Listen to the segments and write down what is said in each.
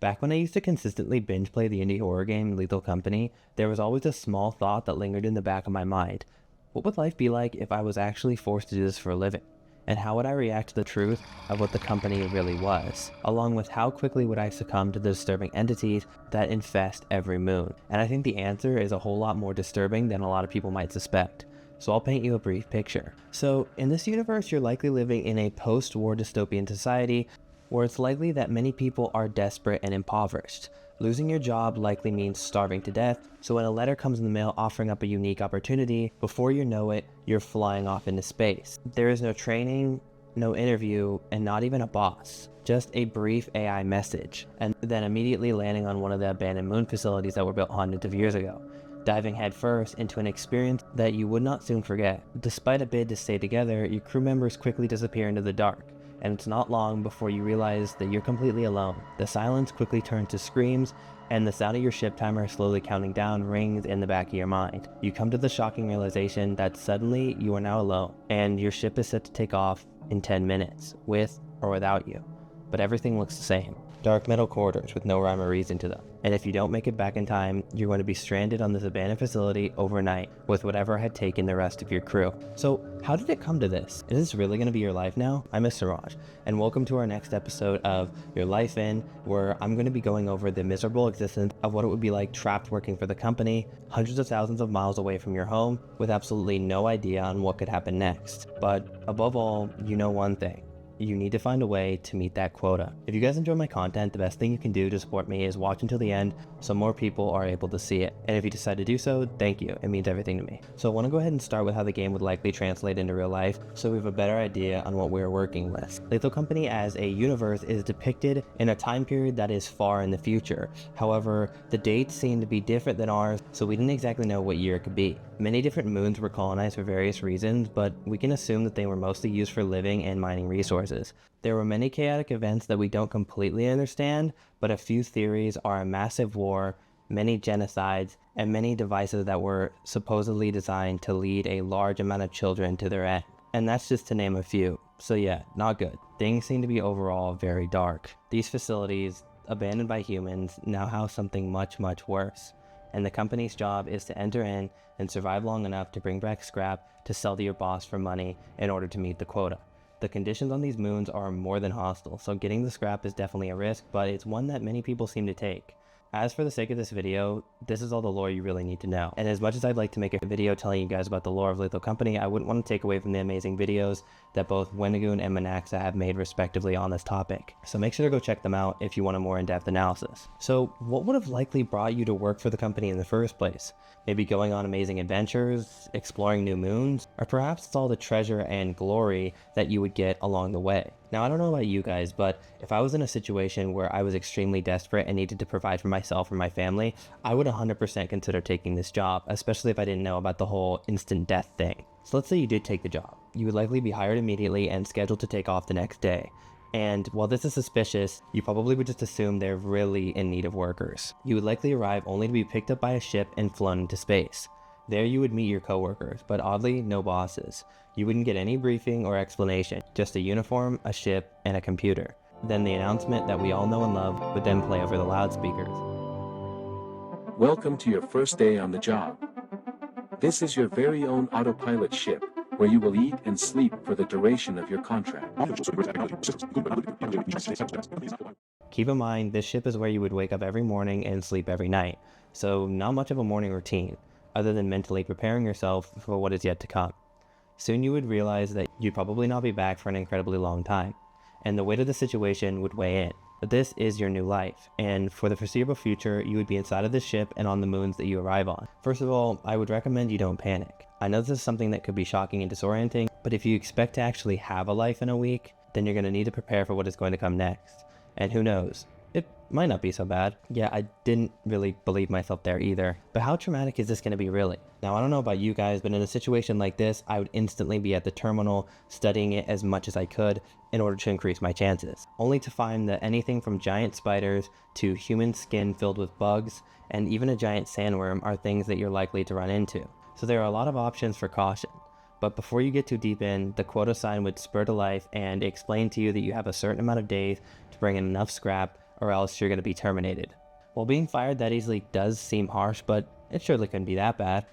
Back when I used to consistently binge play the indie horror game Lethal Company, there was always a small thought that lingered in the back of my mind. What would life be like if I was actually forced to do this for a living? And how would I react to the truth of what the company really was? Along with how quickly would I succumb to the disturbing entities that infest every moon? And I think the answer is a whole lot more disturbing than a lot of people might suspect. So I'll paint you a brief picture. So in this universe, you're likely living in a post-war dystopian society where it's likely that many people are desperate and impoverished. Losing your job likely means starving to death, so when a letter comes in the mail offering up a unique opportunity, before you know it, you're flying off into space. There is no training, no interview, and not even a boss. Just a brief AI message, and then immediately landing on one of the abandoned moon facilities that were built hundreds of years ago, diving headfirst into an experience that you would not soon forget. Despite a bid to stay together, your crew members quickly disappear into the dark, and it's not long before you realize that you're completely alone. The silence quickly turns to screams, and the sound of your ship timer slowly counting down rings in the back of your mind. You come to the shocking realization that suddenly you are now alone, and your ship is set to take off in 10 minutes, with or without you. But everything looks the same. Dark metal corridors with no rhyme or reason to them. And if you don't make it back in time, you're going to be stranded on this abandoned facility overnight with whatever had taken the rest of your crew. So how did it come to this? Is this really going to be your life now? I'm Mr.Mirage, and welcome to our next episode of Your Life In, where I'm going to be going over the miserable existence of what it would be like trapped working for the company, hundreds of thousands of miles away from your home, with absolutely no idea on what could happen next. But above all, you know one thing. You need to find a way to meet that quota. If you guys enjoy my content, the best thing you can do to support me is watch until the end so more people are able to see it. And if you decide to do so, thank you. It means everything to me. So I want to go ahead and start with how the game would likely translate into real life so we have a better idea on what we're working with. Lethal Company as a universe is depicted in a time period that is far in the future. However, the dates seem to be different than ours, so we didn't exactly know what year it could be. Many different moons were colonized for various reasons, but we can assume that they were mostly used for living and mining resources. There were many chaotic events that we don't completely understand, but a few theories are a massive war, many genocides, and many devices that were supposedly designed to lead a large amount of children to their end. And that's just to name a few. So yeah, not good. Things seem to be overall very dark. These facilities, abandoned by humans, now house something much, much worse. And the company's job is to enter in and survive long enough to bring back scrap to sell to your boss for money in order to meet the quota. The conditions on these moons are more than hostile, so getting the scrap is definitely a risk, but it's one that many people seem to take. As for the sake of this video, this is all the lore you really need to know. And as much as I'd like to make a video telling you guys about the lore of Lethal Company, I wouldn't want to take away from the amazing videos that both Wendigoon and Manaxa have made respectively on this topic. So make sure to go check them out if you want a more in-depth analysis. So what would have likely brought you to work for the company in the first place? Maybe going on amazing adventures, exploring new moons, or perhaps it's all the treasure and glory that you would get along the way. Now, I don't know about you guys, but if I was in a situation where I was extremely desperate and needed to provide for myself or my family, I would 100% consider taking this job, especially if I didn't know about the whole instant death thing. So let's say you did take the job. You would likely be hired immediately and scheduled to take off the next day. And while this is suspicious, you probably would just assume they're really in need of workers. You would likely arrive only to be picked up by a ship and flown into space. There you would meet your coworkers, but oddly, no bosses. You wouldn't get any briefing or explanation, just a uniform, a ship, and a computer. Then the announcement that we all know and love would then play over the loudspeakers. Welcome to your first day on the job. This is your very own autopilot ship, where you will eat and sleep for the duration of your contract. Keep in mind, this ship is where you would wake up every morning and sleep every night, so not much of a morning routine, other than mentally preparing yourself for what is yet to come. Soon you would realize that you'd probably not be back for an incredibly long time, and the weight of the situation would weigh in. But this is your new life, and for the foreseeable future, you would be inside of this ship and on the moons that you arrive on. First of all, I would recommend you don't panic. I know this is something that could be shocking and disorienting, but if you expect to actually have a life in a week, then you're going to need to prepare for what is going to come next. And who knows? It might not be so bad. Yeah, I didn't really believe myself there either. But how traumatic is this going to be really? Now, I don't know about you guys, but in a situation like this, I would instantly be at the terminal studying it as much as I could in order to increase my chances. Only to find that anything from giant spiders to human skin filled with bugs and even a giant sandworm are things that you're likely to run into. So there are a lot of options for caution. But before you get too deep in, the quota sign would spur to life and explain to you that you have a certain amount of days to bring in enough scrap, or else you're going to be terminated. While being fired that easily does seem harsh, but it surely couldn't be that bad.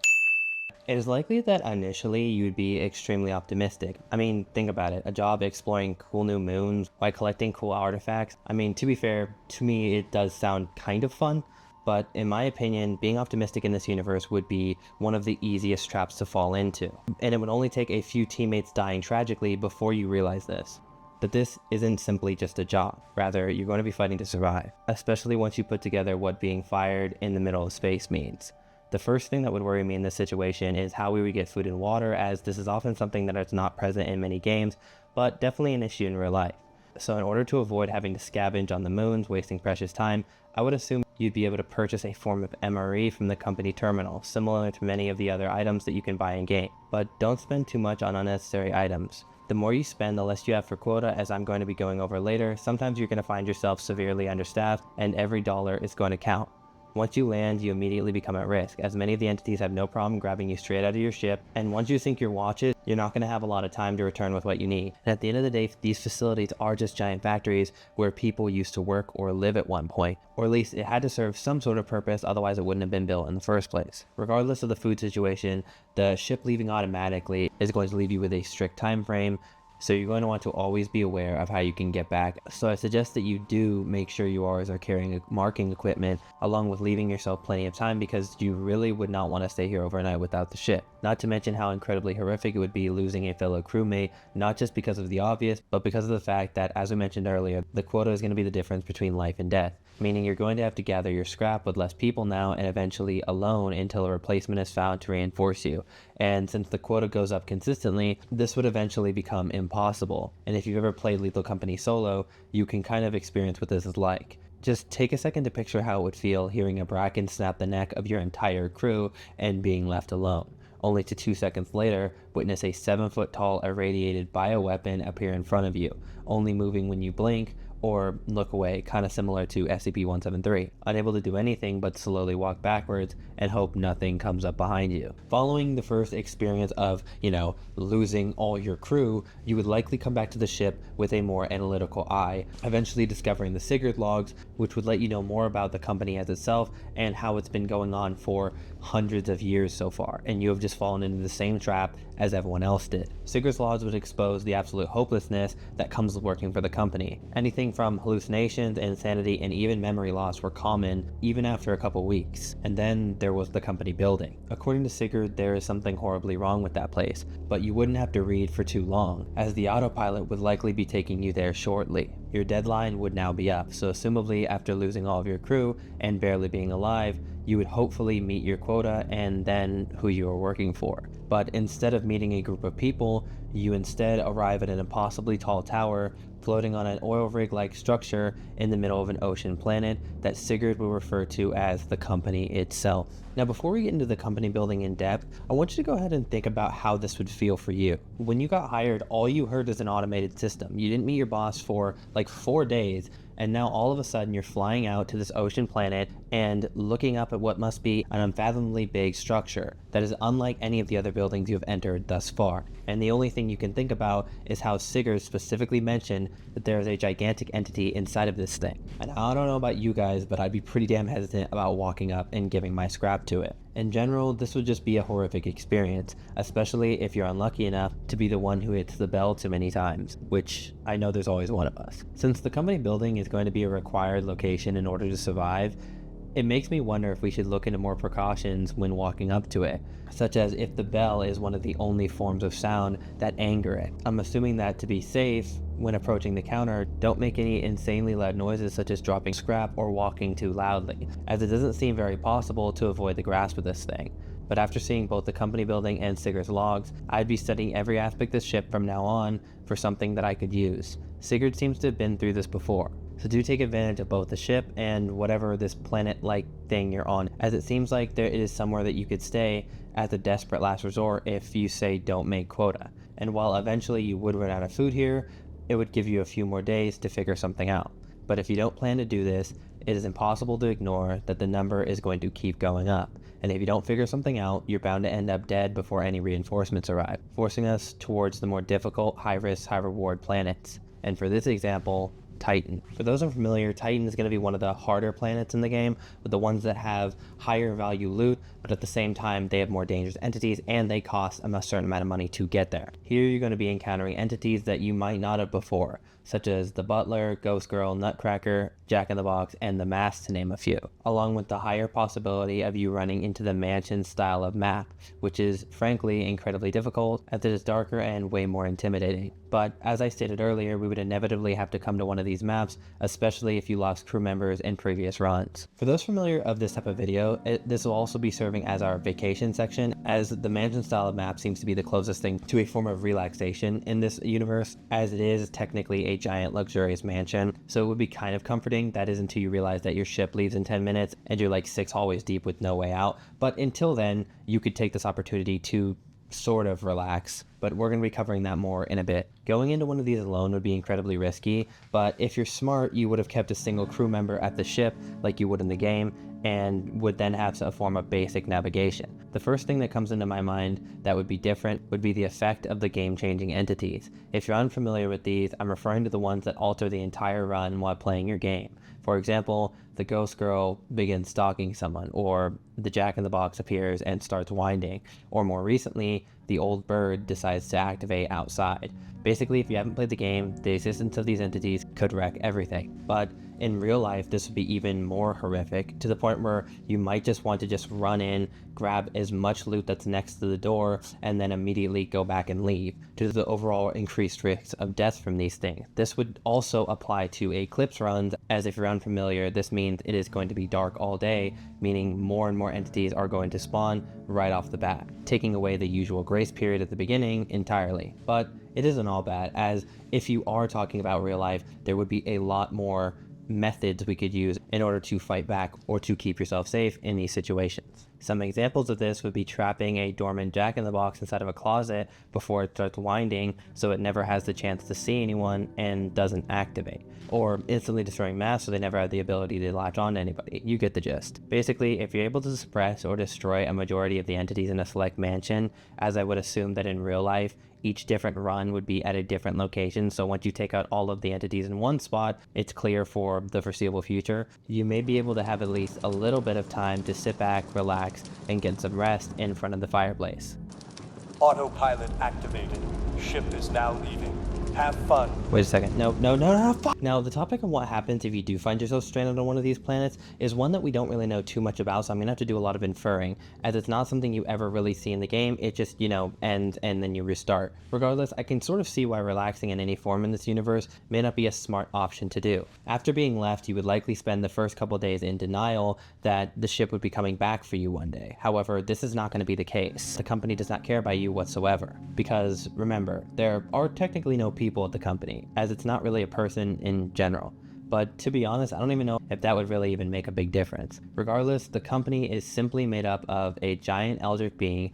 It is likely that initially you'd be extremely optimistic. I mean, think about it. A job exploring cool new moons while collecting cool artifacts. I mean, to be fair, to me it does sound kind of fun, but in my opinion, being optimistic in this universe would be one of the easiest traps to fall into. And it would only take a few teammates dying tragically before you realize this. That this isn't simply just a job. Rather, you're going to be fighting to survive, especially once you put together what being fired in the middle of space means. The first thing that would worry me in this situation is how we would get food and water, as this is often something that is not present in many games, but definitely an issue in real life. So in order to avoid having to scavenge on the moons, wasting precious time, I would assume you'd be able to purchase a form of MRE from the company terminal, similar to many of the other items that you can buy in game. But don't spend too much on unnecessary items. The more you spend, the less you have for quota, as I'm going to be going over later. Sometimes you're going to find yourself severely understaffed, and every dollar is going to count. Once you land, you immediately become at risk, as many of the entities have no problem grabbing you straight out of your ship, and once you sink your watches, you're not going to have a lot of time to return with what you need. And at the end of the day, these facilities are just giant factories where people used to work or live at one point, or at least it had to serve some sort of purpose, otherwise it wouldn't have been built in the first place. Regardless of the food situation, the ship leaving automatically is going to leave you with a strict time frame, so you're going to want to always be aware of how you can get back. So I suggest that you do make sure you always are carrying marking equipment, along with leaving yourself plenty of time, because you really would not want to stay here overnight without the ship. Not to mention how incredibly horrific it would be losing a fellow crewmate, not just because of the obvious, but because of the fact that, as we mentioned earlier, the quota is going to be the difference between life and death. Meaning you're going to have to gather your scrap with less people now, and eventually alone until a replacement is found to reinforce you. And since the quota goes up consistently, this would eventually become impossible. And if you've ever played Lethal Company solo, you can kind of experience what this is like. Just take a second to picture how it would feel hearing a bracken snap the neck of your entire crew and being left alone, only to 2 seconds later witness a 7-foot-tall irradiated bioweapon appear in front of you, only moving when you blink or look away, kind of similar to SCP-173, unable to do anything but slowly walk backwards and hope nothing comes up behind you. Following the first experience of, losing all your crew, you would likely come back to the ship with a more analytical eye, eventually discovering the Zeekerss logs, which would let you know more about the company as itself and how it's been going on for hundreds of years so far, and you have just fallen into the same trap as everyone else did. Zeekerss logs would expose the absolute hopelessness that comes with working for the company. Anything from hallucinations, insanity, and even memory loss were common even after a couple weeks. And then there was the company building. According to Zeekerss, there is something horribly wrong with that place, but you wouldn't have to read for too long, as the autopilot would likely be taking you there shortly. Your deadline would now be up, so assumably after losing all of your crew and barely being alive, you would hopefully meet your quota and then who you are working for. But instead of meeting a group of people, you instead arrive at an impossibly tall tower floating on an oil rig-like structure in the middle of an ocean planet that Zeekerss will refer to as the company itself. Now, before we get into the company building in depth, I want you to go ahead and think about how this would feel for you. When you got hired, all you heard is an automated system. You didn't meet your boss for like 4 days, and now all of a sudden you're flying out to this ocean planet and looking up at what must be an unfathomably big structure that is unlike any of the other buildings you have entered thus far. And the only thing you can think about is how Zeekerss specifically mentioned that there is a gigantic entity inside of this thing. And I don't know about you guys, but I'd be pretty damn hesitant about walking up and giving my scrap to it. In general, this would just be a horrific experience, especially if you're unlucky enough to be the one who hits the bell too many times, which I know there's always one of us. Since the company building is going to be a required location in order to survive, it makes me wonder if we should look into more precautions when walking up to it, such as if the bell is one of the only forms of sound that anger it. I'm assuming that to be safe, when approaching the counter, don't make any insanely loud noises such as dropping scrap or walking too loudly, as it doesn't seem very possible to avoid the grasp of this thing. But after seeing both the company building and Zeekerss logs, I'd be studying every aspect of the ship from now on for something that I could use. Zeekerss seems to have been through this before, so do take advantage of both the ship and whatever this planet-like thing you're on, as it seems like there is somewhere that you could stay as a desperate last resort if you say don't make quota. And while eventually you would run out of food here, it would give you a few more days to figure something out. But if you don't plan to do this, it is impossible to ignore that the number is going to keep going up. And if you don't figure something out, you're bound to end up dead before any reinforcements arrive, forcing us towards the more difficult, high-risk, high-reward planets. And for this example, Titan. For those unfamiliar, Titan is going to be one of the harder planets in the game, but the ones that have higher value loot, but at the same time they have more dangerous entities and they cost a certain amount of money to get there. Here you're going to be encountering entities that you might not have before, such as the Butler, Ghost Girl, Nutcracker, Jack-in-the-Box, and the Mask, to name a few, along with the higher possibility of you running into the mansion style of map, which is frankly incredibly difficult as it is darker and way more intimidating. But as I stated earlier, we would inevitably have to come to one of these maps, especially if you lost crew members in previous runs. For those familiar of this type of video, this will also be serving as our vacation section, as the mansion style of map seems to be the closest thing to a form of relaxation in this universe, as it is technically a giant luxurious mansion. So it would be kind of comforting, that is until you realize that your ship leaves in 10 minutes and you're like 6 hallways deep with no way out. But until then, you could take this opportunity to sort of relax, but we're going to be covering that more in a bit. Going into one of these alone would be incredibly risky, but if you're smart, you would have kept a single crew member at the ship like you would in the game, and would then have a form of basic navigation. The first thing that comes into my mind that would be different would be the effect of the game-changing entities. If you're unfamiliar with these, I'm referring to the ones that alter the entire run while playing your game. For example, the Ghost Girl begins stalking someone, or the Jack-in-the-Box appears and starts winding, or more recently, the old bird decides to activate outside. Basically, if you haven't played the game, the existence of these entities could wreck everything. But in real life, this would be even more horrific, to the point where you might just want to just run in, grab as much loot that's next to the door, and then immediately go back and leave, due to the overall increased risks of death from these things. This would also apply to Eclipse runs, as if you're unfamiliar, this means it is going to be dark all day, meaning more and more entities are going to spawn right off the bat, taking away the usual grace period at the beginning entirely. But it isn't all bad, as if you are talking about real life, there would be a lot more methods we could use in order to fight back or to keep yourself safe in these situations. Some examples of this would be trapping a dormant Jack-in-the-Box inside of a closet before it starts winding so it never has the chance to see anyone and doesn't activate, or instantly destroying masks so they never have the ability to latch on to anybody. You get the gist. Basically, if you're able to suppress or destroy a majority of the entities in a select mansion, as I would assume that in real life, each different run would be at a different location, so once you take out all of the entities in one spot, it's clear for the foreseeable future. You may be able to have at least a little bit of time to sit back, relax, and get some rest in front of the fireplace. Autopilot activated. Ship is now leaving. Have fun. Wait a second. No, fuck. Now, the topic of what happens if you do find yourself stranded on one of these planets is one that we don't really know too much about, so I'm going to have to do a lot of inferring, as it's not something you ever really see in the game. It just, ends and then you restart. Regardless, I can sort of see why relaxing in any form in this universe may not be a smart option to do. After being left, you would likely spend the first couple days in denial that the ship would be coming back for you one day. However, this is not going to be the case. The company does not care about you whatsoever, because remember, there are technically no people at the company, as it's not really a person in general. But to be honest, I don't even know if that would really even make a big difference. Regardless, the company is simply made up of a giant eldritch being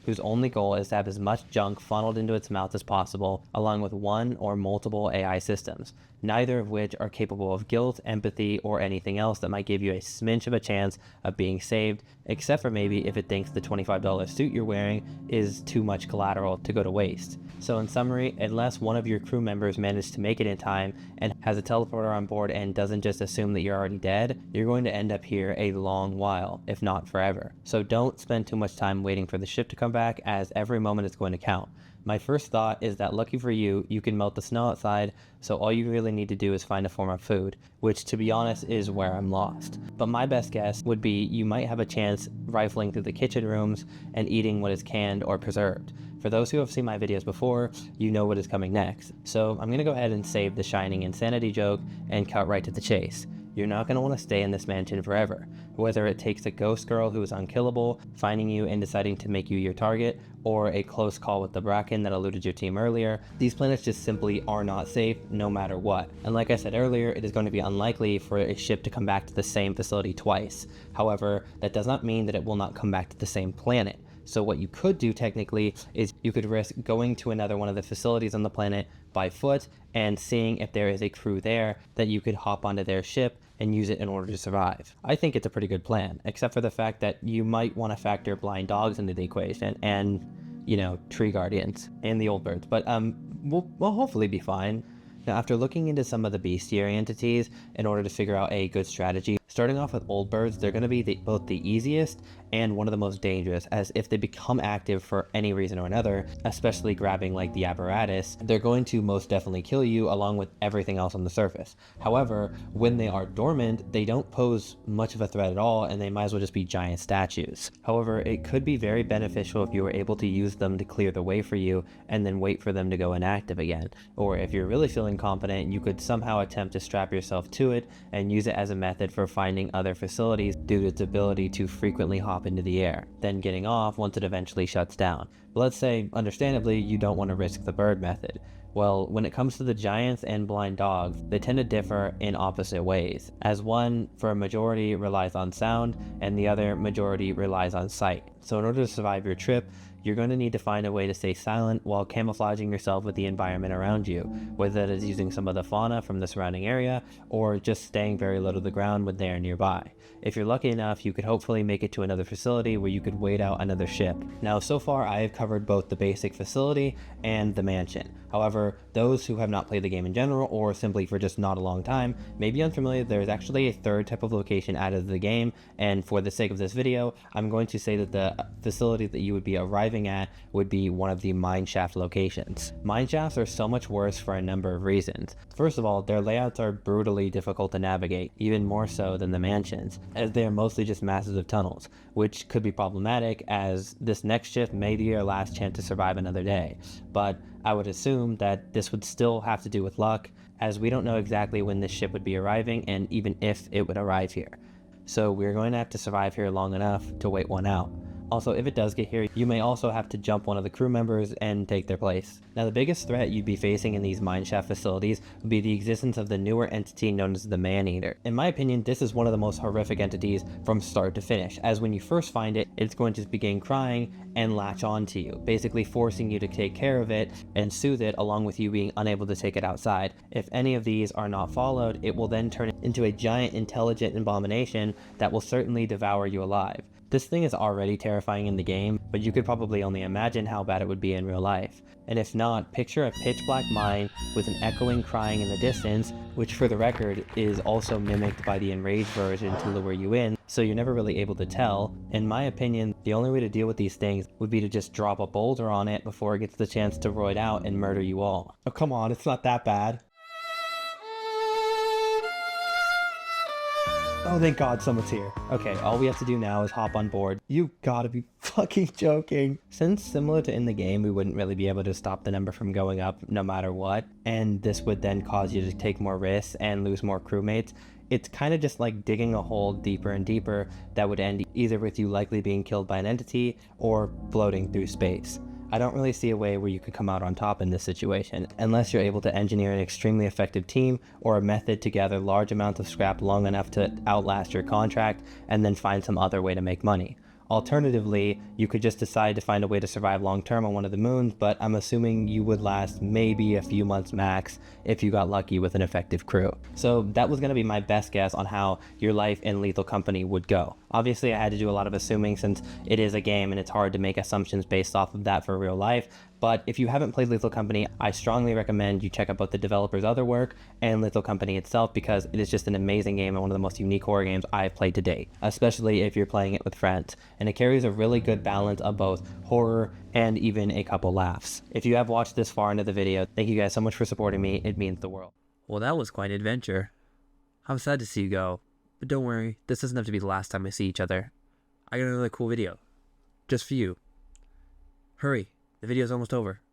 whose only goal is to have as much junk funneled into its mouth as possible, along with one or multiple AI systems, neither of which are capable of guilt, empathy, or anything else that might give you a smidge of a chance of being saved, except for maybe if it thinks the $25 suit you're wearing is too much collateral to go to waste. So in summary, unless one of your crew members manages to make it in time and has a teleporter on board and doesn't just assume that you're already dead, you're going to end up here a long while, if not forever. So don't spend too much time waiting for the ship to come back, as every moment is going to count. My first thought is that lucky for you, you can melt the snow outside, so all you really need to do is find a form of food, which to be honest is where I'm lost. But my best guess would be you might have a chance rifling through the kitchen rooms and eating what is canned or preserved. For those who have seen my videos before, you know what is coming next. So I'm going to go ahead and save the Shining insanity joke and cut right to the chase. You're not going to want to stay in this mansion forever. Whether it takes a ghost girl who is unkillable, finding you and deciding to make you your target, or a close call with the Bracken that eluded your team earlier, these planets just simply are not safe no matter what. And like I said earlier, it is going to be unlikely for a ship to come back to the same facility twice. However, that does not mean that it will not come back to the same planet. So what you could do technically is you could risk going to another one of the facilities on the planet by foot and seeing if there is a crew there that you could hop onto their ship and use it in order to survive. I think it's a pretty good plan, except for the fact that you might want to factor blind dogs into the equation and, tree guardians and the old birds. But we'll hopefully be fine. Now, after looking into some of the bestiary entities in order to figure out a good strategy, starting off with old birds, they're going to be both the easiest and one of the most dangerous, as if they become active for any reason or another, especially grabbing like the apparatus, they're going to most definitely kill you along with everything else on the surface. However, when they are dormant, they don't pose much of a threat at all, and they might as well just be giant statues. However, it could be very beneficial if you were able to use them to clear the way for you and then wait for them to go inactive again. Or if you're really feeling confident, you could somehow attempt to strap yourself to it and use it as a method for finding other facilities due to its ability to frequently hop into the air, then getting off once it eventually shuts down. But let's say, understandably, you don't want to risk the bird method. Well, when it comes to the giants and blind dogs, they tend to differ in opposite ways, as one, for a majority, relies on sound, and the other majority relies on sight. So in order to survive your trip, you're going to need to find a way to stay silent while camouflaging yourself with the environment around you, whether that is using some of the fauna from the surrounding area, or just staying very low to the ground when they are nearby. If you're lucky enough, you could hopefully make it to another facility where you could wait out another ship. Now, so far I have covered both the basic facility and the mansion. However, those who have not played the game in general, or simply for just not a long time, may be unfamiliar. There is actually a third type of location added to the game, and for the sake of this video, I'm going to say that the facility that you would be arriving at would be one of the mineshaft locations. Mineshafts are so much worse for a number of reasons. First of all, their layouts are brutally difficult to navigate, even more so than the mansions, as they are mostly just masses of tunnels, which could be problematic as this next shift may be your last chance to survive another day. But I would assume that this would still have to do with luck, as we don't know exactly when this ship would be arriving and even if it would arrive here. So we're going to have to survive here long enough to wait one out. Also, if it does get here, you may also have to jump one of the crew members and take their place. Now, the biggest threat you'd be facing in these mineshaft facilities would be the existence of the newer entity known as the Man-Eater. In my opinion, this is one of the most horrific entities from start to finish, as when you first find it, it's going to begin crying and latch on to you, basically forcing you to take care of it and soothe it, along with you being unable to take it outside. If any of these are not followed, it will then turn into a giant intelligent abomination that will certainly devour you alive. This thing is already terrifying in the game, but you could probably only imagine how bad it would be in real life. And if not, picture a pitch black mine with an echoing crying in the distance, which for the record is also mimicked by the enraged version to lure you in, so you're never really able to tell. In my opinion, the only way to deal with these things would be to just drop a boulder on it before it gets the chance to roid out and murder you all. Oh, come on, it's not that bad. Oh, thank God someone's here. Okay, all we have to do now is hop on board. You gotta be fucking joking. Since similar to in the game, we wouldn't really be able to stop the number from going up no matter what, and this would then cause you to take more risks and lose more crewmates, it's kind of just like digging a hole deeper and deeper that would end either with you likely being killed by an entity or floating through space. I don't really see a way where you could come out on top in this situation, unless you're able to engineer an extremely effective team or a method to gather large amounts of scrap long enough to outlast your contract and then find some other way to make money. Alternatively, you could just decide to find a way to survive long term on one of the moons, but I'm assuming you would last maybe a few months max if you got lucky with an effective crew. So that was going to be my best guess on how your life in Lethal Company would go. Obviously, I had to do a lot of assuming since it is a game and it's hard to make assumptions based off of that for real life. But if you haven't played Lethal Company, I strongly recommend you check out both the developer's other work and Lethal Company itself, because it is just an amazing game and one of the most unique horror games I've played to date, especially if you're playing it with friends. And it carries a really good balance of both horror and even a couple laughs. If you have watched this far into the video, thank you guys so much for supporting me. It means the world. Well, that was quite an adventure. I'm sad to see you go, but don't worry, this doesn't have to be the last time we see each other. I got another cool video, just for you. Hurry. The video's almost over.